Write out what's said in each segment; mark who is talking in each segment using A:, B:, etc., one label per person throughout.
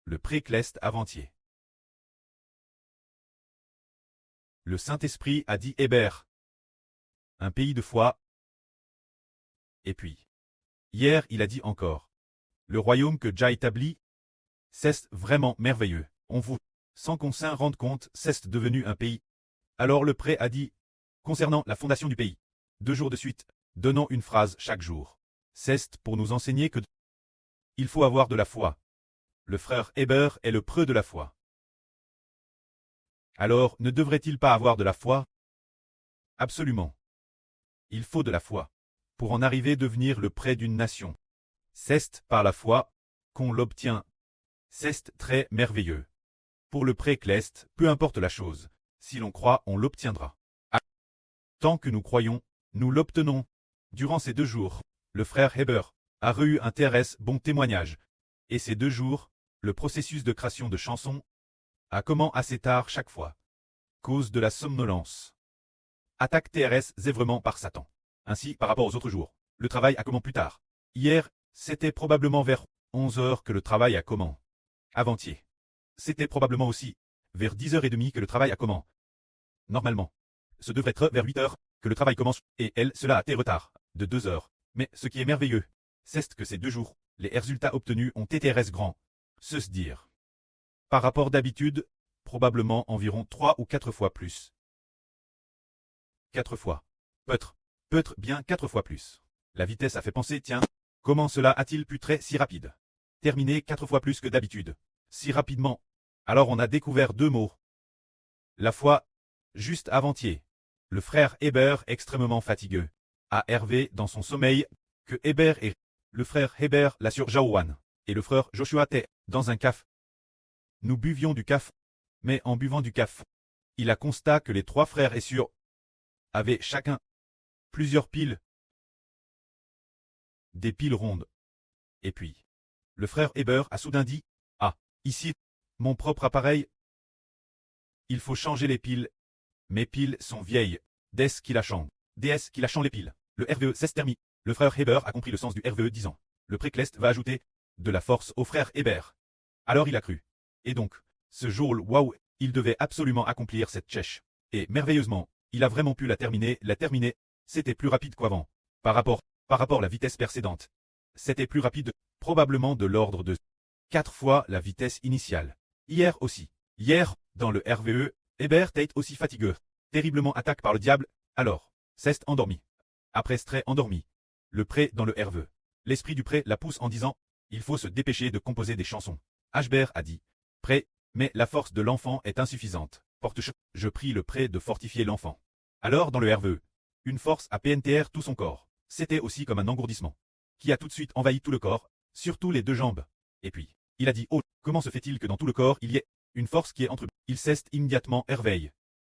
A: Le pré-Cleste avant-hier. Le Saint-Esprit a dit Hébert. Un pays de foi. Et puis, hier il a dit encore. Le royaume que Jah établit, c'est vraiment merveilleux. On vous, sans qu'on s'en rende compte, c'est devenu un pays. Alors le pré a dit, concernant la fondation du pays, 2 jours de suite, donnons une phrase chaque jour. C'est pour nous enseigner que il faut avoir de la foi. Le frère Hébert est le preux de la foi. Alors, ne devrait-il pas avoir de la foi? Absolument. Il faut de la foi. Pour en arriver à devenir le près d'une nation. C'est par la foi qu'on l'obtient. C'est très merveilleux. Pour le pré-Cleste, peu importe la chose, si l'on croit, on l'obtiendra. Tant que nous croyons, nous l'obtenons. Durant ces 2 jours, le frère Hébert a reçu un très bon témoignage. Et ces 2 jours, le processus de création de chansons a commencé assez tard chaque fois. Cause de la somnolence. Attaque TRS zévrement par Satan. Ainsi, par rapport aux autres jours, le travail a commencé plus tard. Hier, c'était probablement vers 11 h que le travail a commencé. Avant-hier. C'était probablement aussi vers 10h30 que le travail a commencé. Normalement. Ce devrait être vers 8 h que le travail commence, et cela a été retard, de 2 heures. Mais ce qui est merveilleux, c'est que ces 2 jours, les résultats obtenus ont été très grands. Se dire. Par rapport d'habitude, probablement environ 3 ou 4 fois plus. 4 fois. Peut-être bien 4 fois plus. La vitesse a fait penser, tiens, comment cela a-t-il pu être si rapide? Terminer 4 fois plus que d'habitude. Si rapidement. Alors on a découvert 2 mots. La foi, juste avant-hier. Le frère Hébert extrêmement fatigueux. A Hervé dans son sommeil, que Hébert est. Le frère Hébert l'a sur Jaouan. Et le frère Joshua était dans un café. Nous buvions du café. Mais en buvant du café, il a constaté que les 3 frères et sœurs avaient chacun plusieurs piles. Des piles rondes. Et puis, le frère Hébert a soudain dit, ah, ici, mon propre appareil. Il faut changer les piles. Mes piles sont vieilles. Des qui la changent. DS qui la changent les piles. Le RVE s'est terminé. Le frère Hébert a compris le sens du RVE disant. Le pré-Cleste va ajouter de la force au frère Hébert. Alors il a cru. Et donc, ce jour, waouh, il devait absolument accomplir cette tchèche. Et merveilleusement, il a vraiment pu la terminer. C'était plus rapide qu'avant. Par rapport à la vitesse précédente. C'était plus rapide, probablement de l'ordre de 4 fois la vitesse initiale. Hier aussi. Hier, dans le RVE, Hébert était aussi fatigueux. Terriblement attaqué par le diable. Alors, c'est endormi. Après très endormi. Le pré dans le RVE. L'esprit du pré la pousse en disant, il faut se dépêcher de composer des chansons. Hébert a dit, pré, mais la force de l'enfant est insuffisante. Je prie le pré de fortifier l'enfant. Alors dans le RVE, une force a PNTR tout son corps. C'était aussi comme un engourdissement. Qui a tout de suite envahi tout le corps, surtout les 2 jambes. Et puis, il a dit, oh, comment se fait-il que dans tout le corps il y ait une force qui est entre eux? Il cesse immédiatement réveille.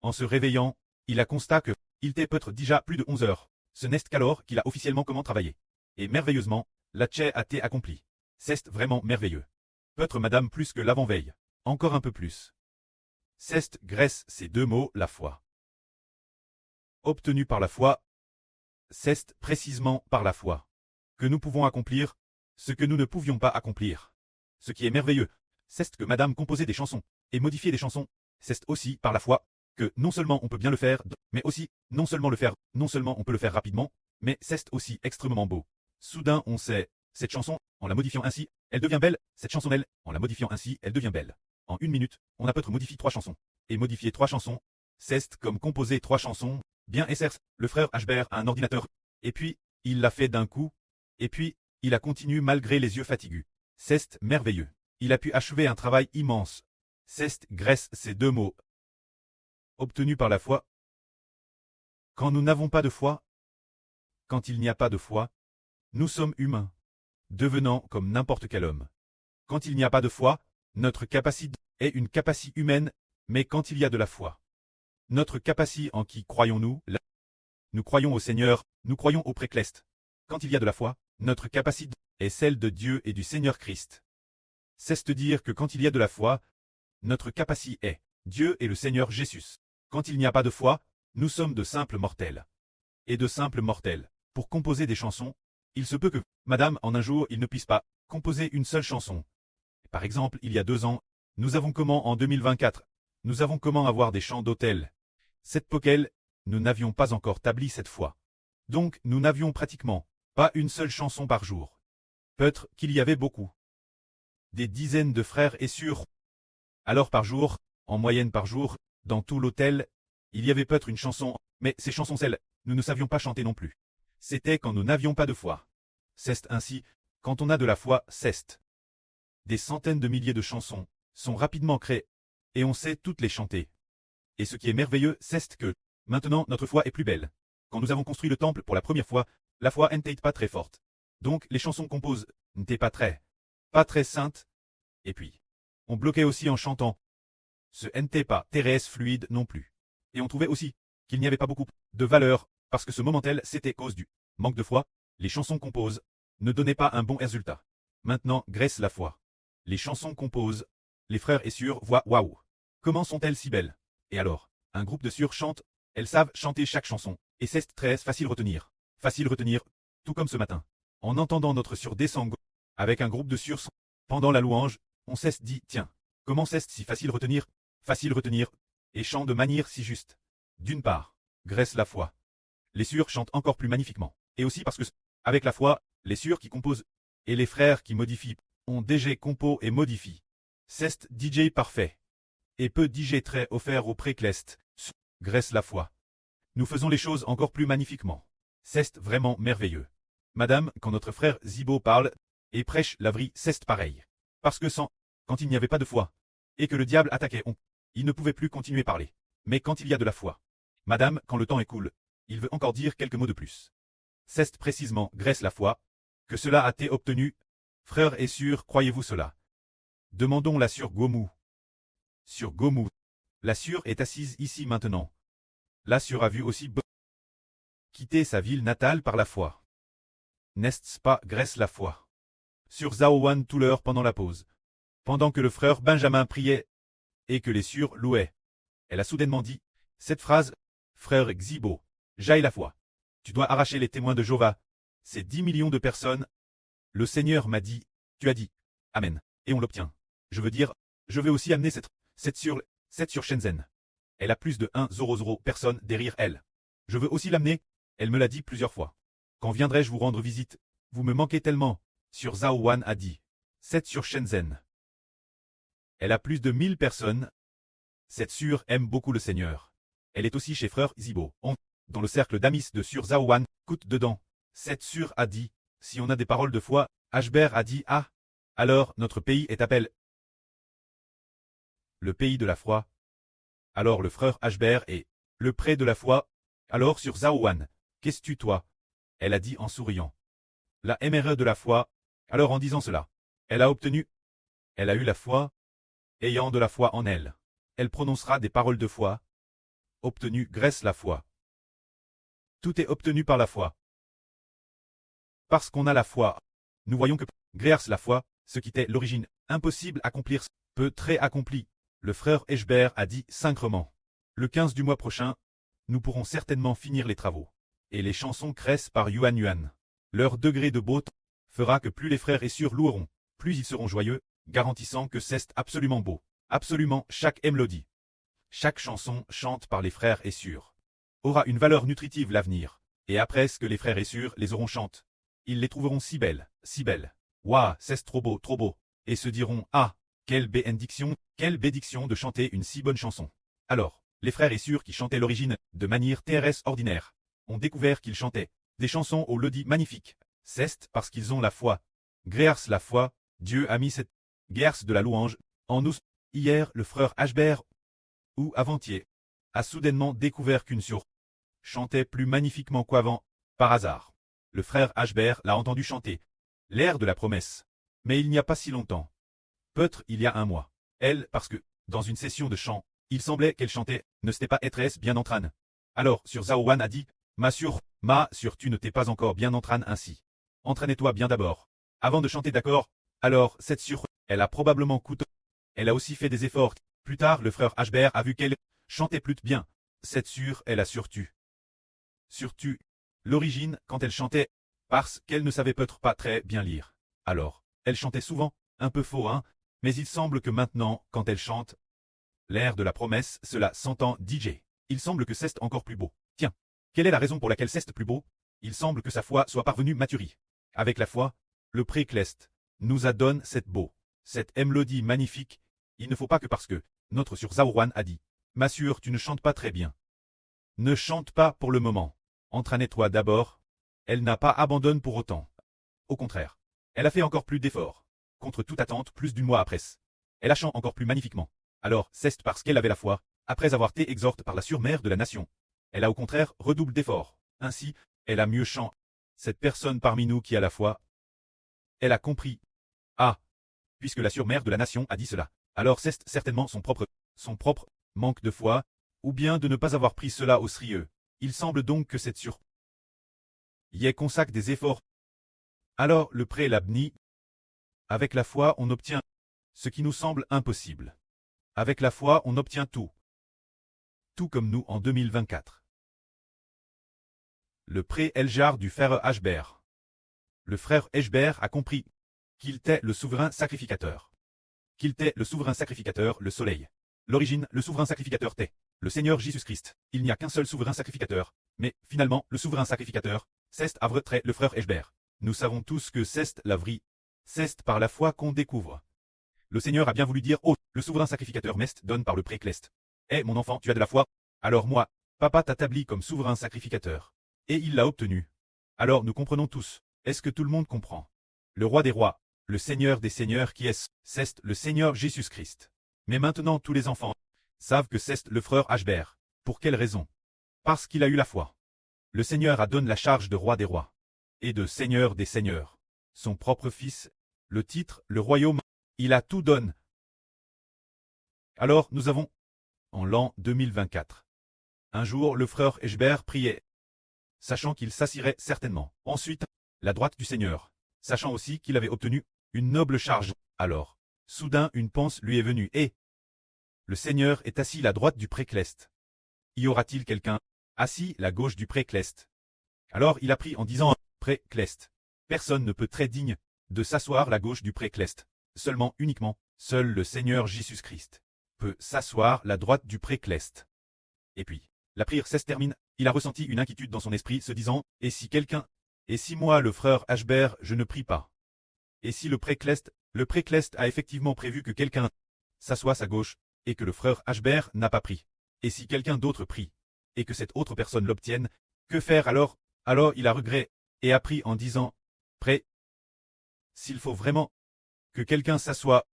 A: En se réveillant, il a constaté que, il était peut-être déjà plus de 11 heures. Ce n'est qu'alors qu'il a officiellement comment travailler. Et merveilleusement, la tchè a été accomplie. C'est vraiment merveilleux. Peut-être madame plus que l'avant-veille. Encore un peu plus. C'est grâce ces 2 mots, la foi. Obtenu par la foi. C'est précisément par la foi que nous pouvons accomplir ce que nous ne pouvions pas accomplir. Ce qui est merveilleux, c'est que madame composait des chansons et modifier des chansons. C'est aussi par la foi que non seulement on peut bien le faire, mais aussi, non seulement on peut le faire rapidement, mais c'est aussi extrêmement beau. Soudain on sait, cette chanson, en la modifiant ainsi, elle devient belle, cette chanson en la modifiant ainsi, elle devient belle. En 1 minute, on a peut-être modifié 3 chansons. Et modifier 3 chansons, c'est comme composer 3 chansons, bien SR, le frère Hébert a un ordinateur. Et puis, il l'a fait d'un coup, et puis, il a continué malgré les yeux fatigués. C'est merveilleux. Il a pu achever un travail immense. C'est grâce ces 2 mots. Obtenu par la foi. Quand nous n'avons pas de foi, quand il n'y a pas de foi, nous sommes humains, devenant comme n'importe quel homme. Quand il n'y a pas de foi, notre capacité est une capacité humaine, mais quand il y a de la foi, notre capacité en qui croyons-nous, nous croyons au Seigneur, nous croyons au pré-Cleste. Quand il y a de la foi, notre capacité est celle de Dieu et du Seigneur Christ. C'est-à-dire que quand il y a de la foi, notre capacité est Dieu et le Seigneur Jésus. Quand il n'y a pas de foi, nous sommes de simples mortels. Et de simples mortels. Pour composer des chansons, il se peut que, madame, en un jour, il ne puisse pas composer une seule chanson. Par exemple, il y a 2 ans, nous avons comment en 2024, nous avons comment avoir des chants d'hôtel. Cette poquelle, nous n'avions pas encore tabli cette fois. Donc, nous n'avions pratiquement pas une seule chanson par jour. Peut-être qu'il y avait beaucoup. Des dizaines de frères et sœurs. Alors par jour, en moyenne par jour, dans tout l'hôtel, il y avait peut-être une chanson, mais ces chansons celles, nous ne savions pas chanter non plus. C'était quand nous n'avions pas de foi. C'est ainsi, quand on a de la foi, c'est. Des centaines de milliers de chansons sont rapidement créées, et on sait toutes les chanter. Et ce qui est merveilleux, c'est que, maintenant notre foi est plus belle. Quand nous avons construit le temple pour la première fois, la foi n'était pas très forte. Donc les chansons composées n'étaient pas très saintes. Et puis, on bloquait aussi en chantant. Ce n'était pas très fluide non plus. Et on trouvait aussi qu'il n'y avait pas beaucoup de valeur, parce que ce momentel c'était cause du manque de foi, les chansons composées ne donnaient pas un bon résultat. Maintenant, grâce la foi. Les chansons composées, les frères et sœurs voient waouh. Comment sont-elles si belles? Et alors, un groupe de sœurs chante, elles savent chanter chaque chanson, et c'est très facile retenir. Facile retenir, tout comme ce matin. En entendant notre sœur descendre, avec un groupe de sœurs, pendant la louange, on s'est dit, tiens, comment c'est si facile retenir, et chante de manière si juste. D'une part, grâce la foi. Les sœurs chantent encore plus magnifiquement. Et aussi parce que, avec la foi, les sœurs qui composent, et les frères qui modifient, ont déjà compo et modifie. C'est DJ parfait. Et peu DJ très offert au préclest, grâce la foi. Nous faisons les choses encore plus magnifiquement. C'est vraiment merveilleux. Madame, quand notre frère Zibo parle, et prêche la vraie, c'est pareil. Parce que quand il n'y avait pas de foi, et que le diable attaquait, il ne pouvait plus continuer à parler. Mais quand il y a de la foi, madame, quand le temps écoule, il veut encore dire quelques mots de plus. C'est précisément grâce la foi que cela a été obtenu. Frères et sœurs, croyez-vous cela? Demandons-la sur Gomu. Sur Gomu. La sœur est assise ici maintenant. La sœur a vu aussi quitter sa ville natale par la foi. N'est-ce pas grâce la foi? Sur Zaowan tout l'heure pendant la pause. Pendant que le frère Benjamin priait, et que les sœurs louaient. Elle a soudainement dit, cette phrase, frère Xibo, j'aille la foi. Tu dois arracher les témoins de Jéhovah. C'est 10 millions de personnes. Le Seigneur m'a dit, tu as dit, Amen, et on l'obtient. Je veux dire, je vais aussi amener cette sur Shenzhen. Elle a plus de 1,000 personnes derrière elle. Je veux aussi l'amener, elle me l'a dit plusieurs fois. Quand viendrai-je vous rendre visite? Vous me manquez tellement. Sur Zhao Wan a dit. 7 sur Shenzhen. Elle a plus de 1000 personnes. Cette sœur aime beaucoup le Seigneur. Elle est aussi chez frère Zibo. Dans le cercle d'amis de Sur Zhao Wan, coûte dedans. Cette sœur a dit, si on a des paroles de foi, Ashber a dit, ah, alors notre pays est appelé le pays de la foi. Alors le frère Ashber est le pré de la foi. Alors sur Zhao Wan, qu'est-ce que toi? Elle a dit en souriant. La MRE de la foi. Alors en disant cela, elle a eu la foi, ayant de la foi en elle. Elle prononcera des paroles de foi. Obtenu grâce la foi. Tout est obtenu par la foi. Parce qu'on a la foi. Nous voyons que, grâce la foi, ce qui était l'origine, impossible à accomplir, peut très accompli. Le frère Eshber a dit sacrement. Le 15 du mois prochain, nous pourrons certainement finir les travaux. Et les chansons crècent par Yuan Yuan. Leur degré de beauté fera que plus les frères et sœurs loueront, plus ils seront joyeux, garantissant que c'est absolument beau. Absolument chaque mélodie. Chaque chanson chante par les frères et sœurs aura une valeur nutritive l'avenir. Et après ce que les frères et sœurs les auront chantent, ils les trouveront si belles, si belles. Waouh, c'est trop beau, et se diront, ah, quelle bénédiction de chanter une si bonne chanson. Alors, les frères et sœurs qui chantaient l'origine, de manière terrestre ordinaire, ont découvert qu'ils chantaient des chansons aux mélodies magnifiques. C'est parce qu'ils ont la foi. Grâce la foi, Dieu a mis cette grâce de la louange en nous. Hier, le frère Ashber, ou avant-hier, a soudainement découvert qu'une sœur chantait plus magnifiquement qu'avant, par hasard. Le frère Ashber l'a entendu chanter l'air de la promesse. Mais il n'y a pas si longtemps. Peut-être il y a un mois. Elle, parce que, dans une session de chant, il semblait qu'elle chantait, ne s'était pas être bien en train. Alors, sur Zhao Wan a dit, ma sœur, tu ne t'es pas encore bien en train ainsi. Entraînez-toi bien d'abord. Avant de chanter d'accord. Alors, cette sœur, elle a probablement coûté. Elle a aussi fait des efforts. Plus tard, le frère Ashber a vu qu'elle chantait plus bien. Cette sœur, elle a surtu. L'origine, quand elle chantait, parce qu'elle ne savait peut-être pas très bien lire. Alors, elle chantait souvent, un peu faux, hein, Mais il semble que maintenant, quand elle chante l'air de la promesse, cela s'entend DJ. Il semble que c'est encore plus beau. Tiens, quelle est la raison pour laquelle c'est plus beau? Il semble que sa foi soit parvenue maturie. Avec la foi, le pré-clest nous adonne cette beau, cette mélodie magnifique. Il ne faut pas que parce que notre sur Zaourouan a dit « M'assure, tu ne chantes pas très bien. Ne chante pas pour le moment. Entraîne-toi d'abord. » Elle n'a pas abandonné pour autant. Au contraire, elle a fait encore plus d'efforts. Contre toute attente, plus d'une mois après. Elle a chanté encore plus magnifiquement. Alors, c'est parce qu'elle avait la foi, après avoir été exhorte par la surmère de la nation. Elle a au contraire redouble d'efforts. Ainsi, elle a mieux chanté. Cette personne parmi nous qui a la foi, elle a compris. Ah, puisque la surmère de la nation a dit cela, alors c'est certainement son propre manque de foi, ou bien de ne pas avoir pris cela au sérieux. Il semble donc que cette y est consacre des efforts. Alors le pré l'abni. Avec la foi on obtient ce qui nous semble impossible. Avec la foi on obtient tout. Tout comme nous en 2024. Le pré Eljar du frère Ashbert. Le frère Ashbert a compris qu'il était le souverain sacrificateur. Qu'il était le souverain sacrificateur, le soleil. L'origine, le souverain sacrificateur t'est le Seigneur Jésus-Christ. Il n'y a qu'un seul souverain sacrificateur, mais finalement, le souverain sacrificateur, c'est Avretrait le frère Ashbert. Nous savons tous que c'est la vraie. C'est par la foi qu'on découvre. Le Seigneur a bien voulu dire, oh, le souverain sacrificateur Mest donne par le pré-clest. Eh mon enfant, tu as de la foi? Alors moi, papa t'établit comme souverain sacrificateur. Et il l'a obtenu. Alors nous comprenons tous. Est-ce que tout le monde comprend? Le roi des rois, le Seigneur des seigneurs qui est, c'est le Seigneur Jésus-Christ. Mais maintenant tous les enfants savent que c'est le frère Ashbert. Pour quelle raison? Parce qu'il a eu la foi. Le Seigneur a donné la charge de roi des rois et de Seigneur des seigneurs. Son propre fils, le titre, le royaume, il a tout donné. Alors nous avons, en l'an 2024, un jour le frère Ashbert priait, sachant qu'il s'assirait certainement. Ensuite, la droite du Seigneur, sachant aussi qu'il avait obtenu une noble charge. Alors, soudain une pensée lui est venue, et le Seigneur est assis à la droite du pré-clest. Y aura-t-il quelqu'un assis à la gauche du pré-clest? Alors il a pris en disant pré-clest. Personne ne peut très digne de s'asseoir à la gauche du pré-clest. Seulement, uniquement, seul le Seigneur Jésus-Christ peut s'asseoir à la droite du pré-clest. Et puis, la prière se termine, il a ressenti une inquiétude dans son esprit, se disant, et si quelqu'un, et si moi le frère Ashbert, je ne prie pas? Et si le pré-clest a effectivement prévu que quelqu'un s'assoie à sa gauche, et que le frère Ashbert n'a pas pris? Et si quelqu'un d'autre prie, et que cette autre personne l'obtienne, que faire alors? Alors il a regret, et a pris en disant, pré, s'il faut vraiment que quelqu'un s'assoie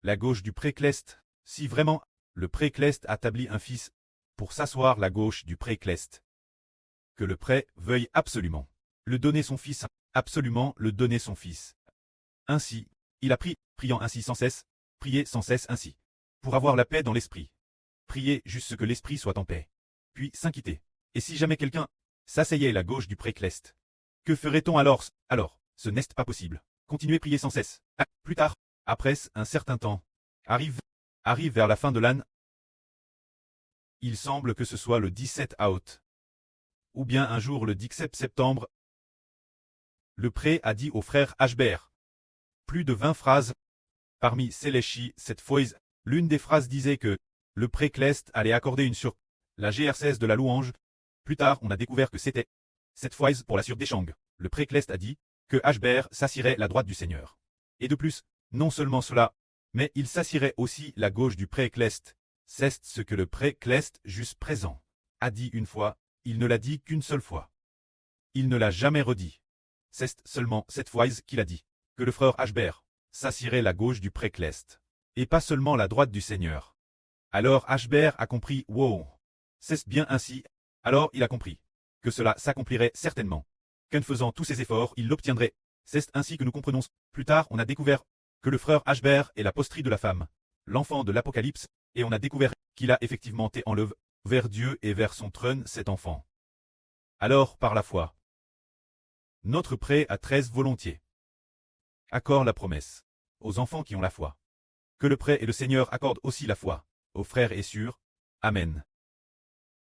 A: la gauche du pré-clest, si vraiment le pré-clest établit un fils pour s'asseoir la gauche du pré-clest, que le pré veuille absolument le donner son fils, absolument le donner son fils. Ainsi, il a priant ainsi sans cesse, prier sans cesse ainsi, pour avoir la paix dans l'esprit. Prier juste que l'esprit soit en paix. Puis s'inquiéter. Et si jamais quelqu'un s'asseyait à la gauche du pré-clest, que ferait-on alors? Alors, ce n'est pas possible. Continuez prier sans cesse. Plus tard, après un certain temps, arrive vers la fin de l'année. Il semble que ce soit le 17 août. Ou bien un jour le 17 septembre. Le pré a dit au frère Ashbert. Plus de 20 phrases. Parmi celles-ci, cette fois, l'une des phrases disait que le pré-clest allait accorder une sur la GR16 de la louange. Plus tard, on a découvert que c'était cette fois pour la sur d'Echang. Le pré-clest a dit que Ashbert s'assirait la droite du Seigneur. Et de plus, non seulement cela, mais il s'assirait aussi la gauche du pré-clest. C'est ce que le pré-clest juste présent a dit une fois, il ne l'a dit qu'une seule fois. Il ne l'a jamais redit. C'est seulement cette fois qu'il a dit que le frère Ashbert s'assirait la gauche du pré-clest, et pas seulement la droite du Seigneur. Alors Ashbert a compris, wow, c'est bien ainsi, alors il a compris que cela s'accomplirait certainement, qu'en faisant tous ces efforts il l'obtiendrait. C'est ainsi que nous comprenons. Plus tard on a découvert que le frère Ashbert est la postrie de la femme, l'enfant de l'Apocalypse, et on a découvert qu'il a effectivement été enlevé vers Dieu et vers son trône cet enfant. Alors par la foi, notre pré a 13 volontiers. Accorde la promesse aux enfants qui ont la foi. Que le pré et le Seigneur accordent aussi la foi aux frères et sœurs. Amen.